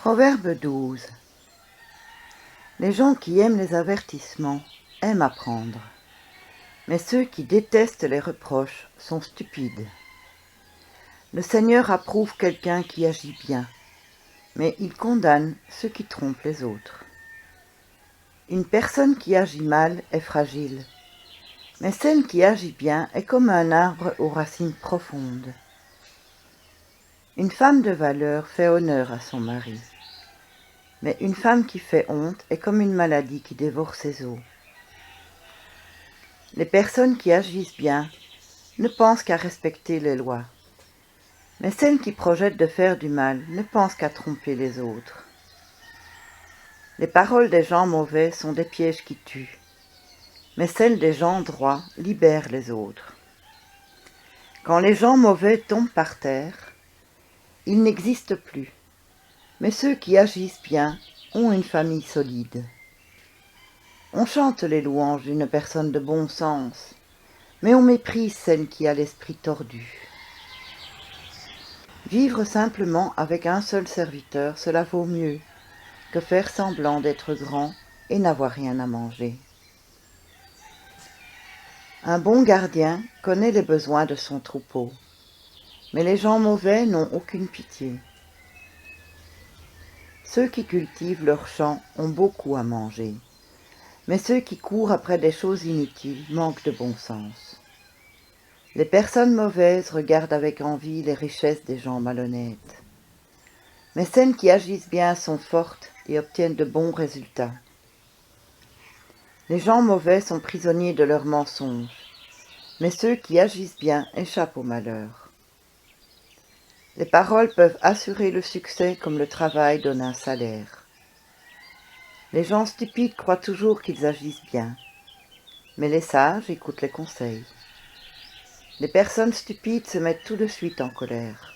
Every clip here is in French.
Proverbe 12. Les gens qui aiment les avertissements aiment apprendre, mais ceux qui détestent les reproches sont stupides. Le Seigneur approuve quelqu'un qui agit bien, mais il condamne ceux qui trompent les autres. Une personne qui agit mal est fragile, mais celle qui agit bien est comme un arbre aux racines profondes. Une femme de valeur fait honneur à son mari, mais une femme qui fait honte est comme une maladie qui dévore ses os. Les personnes qui agissent bien ne pensent qu'à respecter les lois, mais celles qui projettent de faire du mal ne pensent qu'à tromper les autres. Les paroles des gens mauvais sont des pièges qui tuent, mais celles des gens droits libèrent les autres. Quand les gens mauvais tombent par terre, ils n'existent plus, mais ceux qui agissent bien ont une famille solide. On chante les louanges d'une personne de bon sens, mais on méprise celle qui a l'esprit tordu. Vivre simplement avec un seul serviteur, cela vaut mieux que faire semblant d'être grand et n'avoir rien à manger. Un bon gardien connaît les besoins de son troupeau, mais les gens mauvais n'ont aucune pitié. Ceux qui cultivent leurs champs ont beaucoup à manger, mais ceux qui courent après des choses inutiles manquent de bon sens. Les personnes mauvaises regardent avec envie les richesses des gens malhonnêtes, mais celles qui agissent bien sont fortes et obtiennent de bons résultats. Les gens mauvais sont prisonniers de leurs mensonges, mais ceux qui agissent bien échappent au malheur. Les paroles peuvent assurer le succès comme le travail donne un salaire. Les gens stupides croient toujours qu'ils agissent bien, mais les sages écoutent les conseils. Les personnes stupides se mettent tout de suite en colère,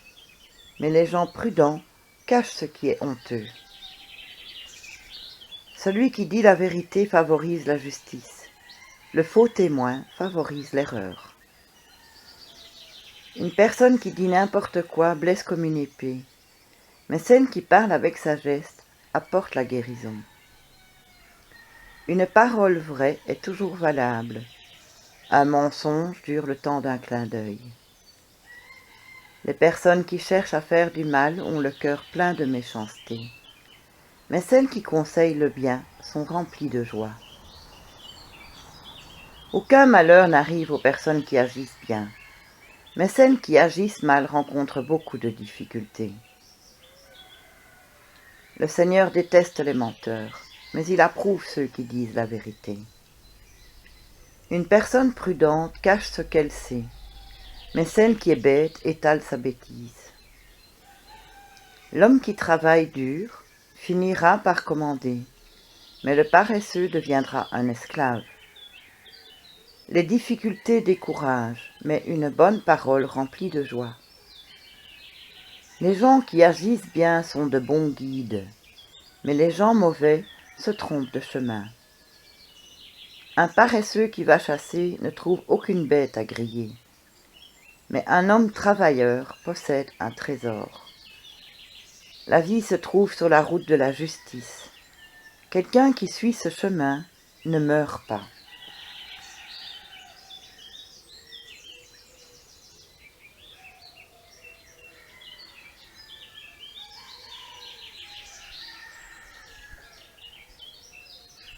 mais les gens prudents cachent ce qui est honteux. Celui qui dit la vérité favorise la justice. Le faux témoin favorise l'erreur. Une personne qui dit n'importe quoi blesse comme une épée, mais celle qui parle avec sagesse apporte la guérison. Une parole vraie est toujours valable. Un mensonge dure le temps d'un clin d'œil. Les personnes qui cherchent à faire du mal ont le cœur plein de méchanceté, mais celles qui conseillent le bien sont remplies de joie. Aucun malheur n'arrive aux personnes qui agissent bien, mais celles qui agissent mal rencontrent beaucoup de difficultés. Le Seigneur déteste les menteurs, mais il approuve ceux qui disent la vérité. Une personne prudente cache ce qu'elle sait, mais celle qui est bête étale sa bêtise. L'homme qui travaille dur finira par commander, mais le paresseux deviendra un esclave. Les difficultés découragent, mais une bonne parole remplit de joie. Les gens qui agissent bien sont de bons guides, mais les gens mauvais se trompent de chemin. Un paresseux qui va chasser ne trouve aucune bête à griller, mais un homme travailleur possède un trésor. La vie se trouve sur la route de la justice. Quelqu'un qui suit ce chemin ne meurt pas.